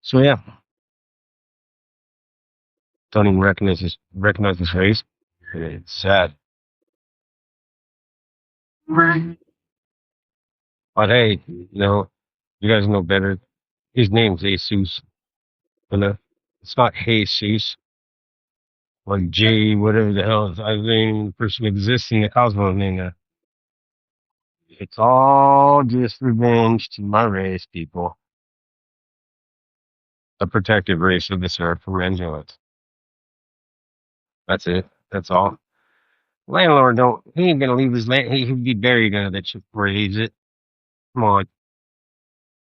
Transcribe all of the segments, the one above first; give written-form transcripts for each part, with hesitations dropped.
So yeah, don't even recognize his face. It's sad. But hey, you guys know better. His name's Jesus. You know, it's not Jesus. Like J, whatever the hell. I mean, the person exists in the cosmos. I mean, it's all just revenge to my race, people. A protective race of this earth from angels. That's it. That's all. Landlord don't. He ain't gonna leave his land. He'd be buried under that shit before he leaves it. Come on.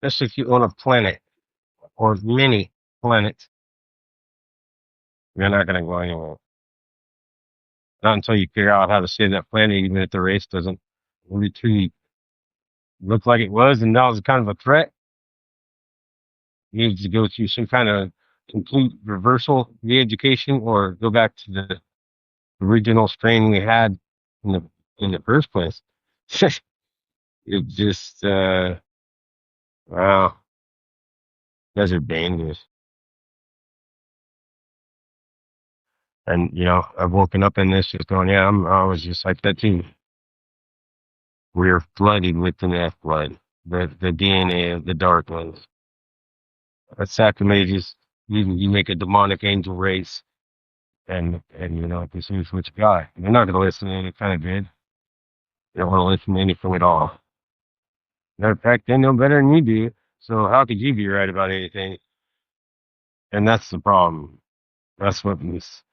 Especially if you own a planet or many planets, you're not gonna go anywhere. Not until you figure out how to save that planet, even if the race doesn't really truly look like it was, and now it's kind of a threat. You need to go through some kind of complete reversal re-education, or go back to the original strain we had in the first place. It just wow, you guys are dangerous. And I've woken up in this just going, yeah, I was just like that too. We're flooded with the F blood, the DNA of the dark ones. That's sacrilegious. You make a demonic angel race, and this is what you got. You're not gonna listen to any kind of good. You don't want to listen to anything at all. Matter of fact, they know better than you do. So how could you be right about anything? And that's the problem. That's what this.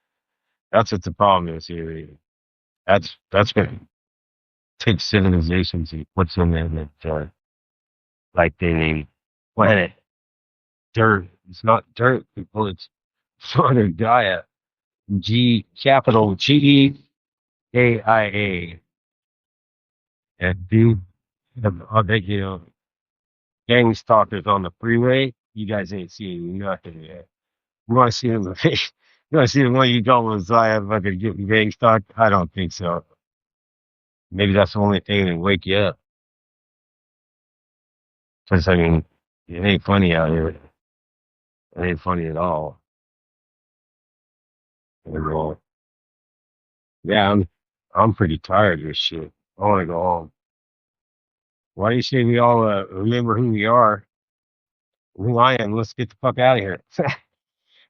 That's what the problem is here. That's gonna take civilization to what's in there that like they name planet dirt. It's not dirt, people. It's Father Gaia. G capital GAIA. And dude, I bet gang stalkers on the freeway. You guys ain't seeing nothing yet. You want to see them? You want to see the one you call Messiah fucking getting gang stalked? I don't think so. Maybe that's the only thing that wake you up. Because I mean, it ain't funny out here. It ain't funny at all. And, yeah, I'm pretty tired of this shit. I want to go home. Why do you say we all remember who we are, who I am? Let's get the fuck out of here.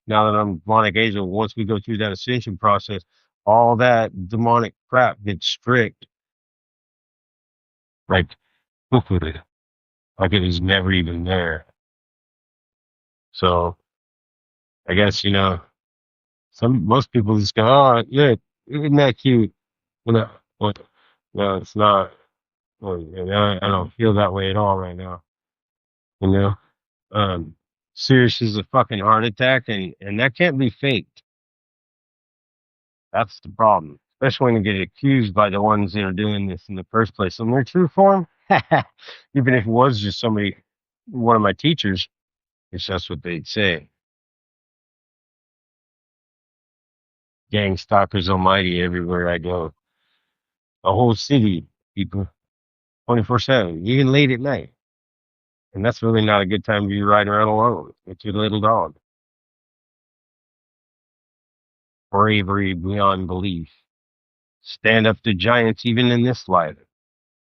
Now that I'm demonic angel, once we go through that ascension process, all that demonic crap gets strict, like like it was never even there. So I guess most people just go, "Oh, yeah, isn't that cute?" Well, no, no, it's not. Well, and I don't feel that way at all right now. You know, um, serious is a fucking heart attack, and that can't be faked. That's the problem. Especially when you get accused by the ones that are doing this in the first place. In their true form, even if it was just one of my teachers, it's just what they'd say. Gang stalkers almighty everywhere I go. A whole city, people, 24/7, even late at night. And that's really not a good time to be riding around alone with your little dog. Bravery beyond belief. Stand up to giants even in this life.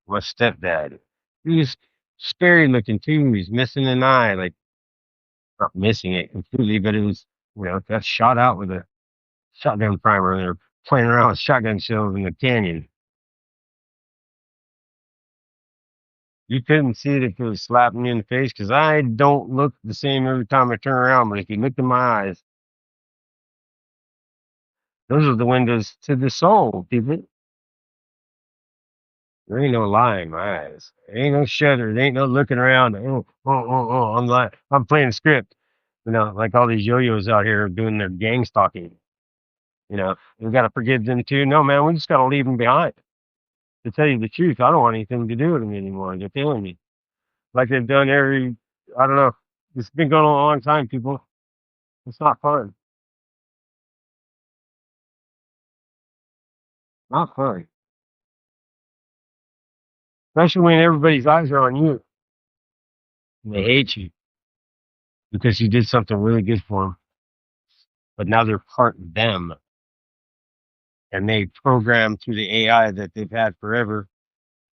My stepdad, he was scary looking too. He's missing an eye, like not missing it completely, but it was, got shot out with a shotgun primer, and they're playing around with shotgun shells in the canyon. You couldn't see it if it was slapping you in the face, because I don't look the same every time I turn around. But if you look in my eyes, those are the windows to the soul, people. There ain't no lie in my eyes. There ain't no shutter. There ain't no looking around. Oh. I'm playing a script. Like all these yo-yos out here doing their gang stalking. We got to forgive them too. No, man, we just got to leave them behind. To tell you the truth, I don't want anything to do with them anymore. They're killing me. Like they've done I don't know. It's been going on a long time, people. It's not fun. Not fun. Especially when everybody's eyes are on you and they hate you because you did something really good for them. But now they're part of them and they program through the AI that they've had forever.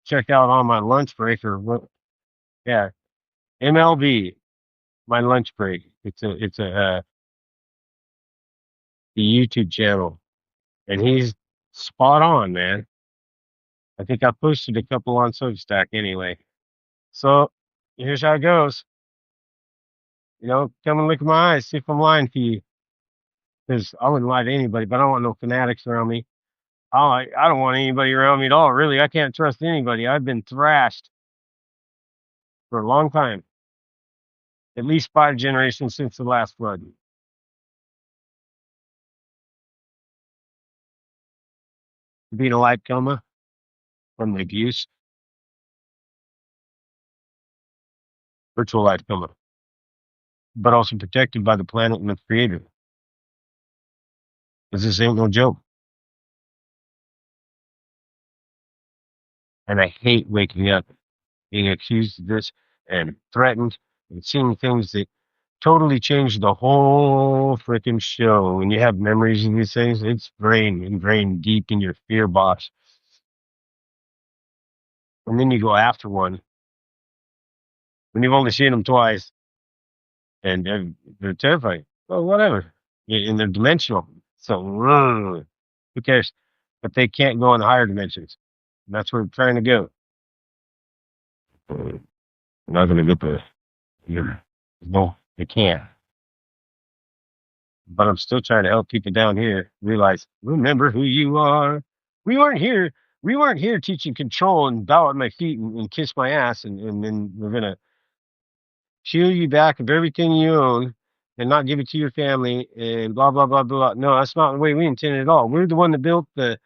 Check out on my lunch break or what? Yeah, MLB, my lunch break. It's a the YouTube channel, and he's spot on, man. I think I posted a couple on Substack anyway. So here's how it goes. Come and look at my eyes, see if I'm lying to you. Because I wouldn't lie to anybody, but I don't want no fanatics around me. I don't want anybody around me at all, really. I can't trust anybody. I've been thrashed for a long time, at least 5 generations since the last flood. Being a life coma from the abuse, virtual life coma, but also protected by the planet and the creator. Because this ain't no joke. And I hate waking up being accused of this and threatened and seeing things that totally change the whole freaking show. When you have memories of these things, it's ingrained deep in your fear box. And then you go after one when you've only seen them twice and they're terrifying. Well, whatever. And they're dimensional. So, who cares? But they can't go in the higher dimensions. And that's where we're trying to go. We're not going to get there. No, they can't. But I'm still trying to help people down here realize, remember who you are. We weren't here. We weren't here teaching control and bow at my feet and kiss my ass and then we're gonna steal you back of everything you own and not give it to your family and blah blah blah blah. No, that's not the way we intended at all. We're the one that built the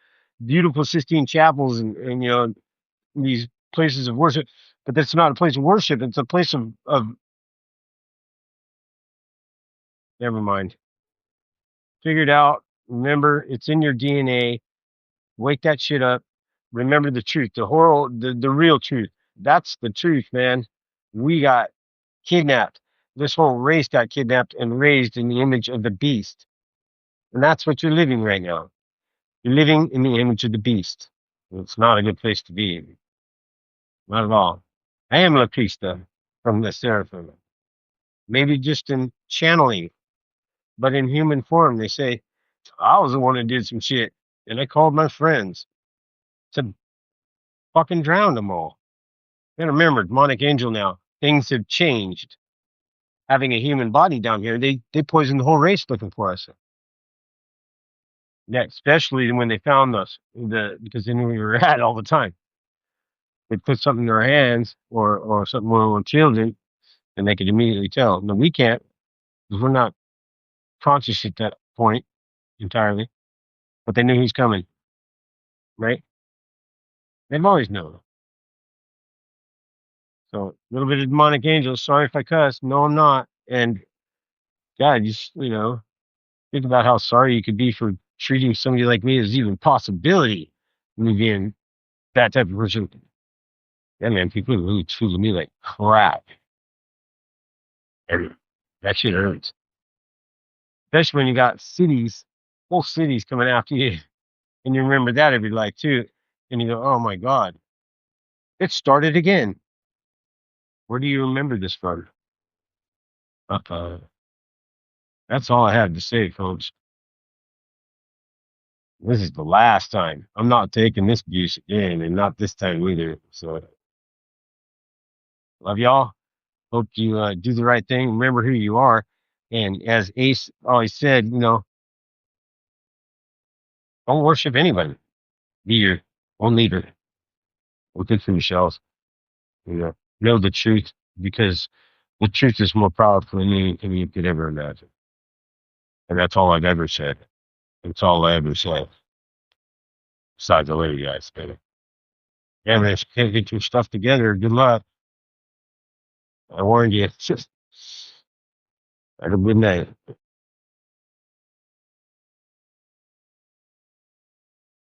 beautiful Sistine chapels and these places of worship, but that's not a place of worship. It's a place of never mind. Figure it out. Remember, it's in your DNA. Wake that shit up. Remember the truth, the real truth. That's the truth, man. We got kidnapped. This whole race got kidnapped and raised in the image of the beast. And that's what you're living right now. You're living in the image of the beast. It's not a good place to be. Not at all. I am La Krista from the Seraphim. Maybe just in channeling, but in human form. They say, I was the one that did some shit. And I called my friends to fucking drown them all. And remember, demonic angel now. Things have changed. Having a human body down here, they poisoned the whole race looking for us. Yeah, especially when they found us, because they knew we were at all the time. They put something in their hands or something on children, and they could immediately tell. No, we can't, because we're not conscious at that point entirely. But they knew he's coming, right? They've always known. So a little bit of demonic angels. Sorry if I cuss. No, I'm not. And God, just think about how sorry you could be for treating somebody like me as even possibility of me being that type of person. Yeah, man, people are really treating me like crap. And that shit hurts. Especially when you got whole cities coming after you. And you remember that every life too. And you go, oh my God, it started again. Where do you remember this from? That's all I had to say, folks. This is the last time. I'm not taking this abuse again, and not this time either. So, love y'all. Hope you do the right thing. Remember who you are. And as Ace always said, don't worship anybody. Be your own leader. Look into yourselves. Know the truth because the truth is more powerful than anything you could ever imagine. And that's all I've ever said. That's all I ever said. Besides the lady guys, baby. Yeah, man, if you can't get your stuff together, good luck. I warned you. Have a good night.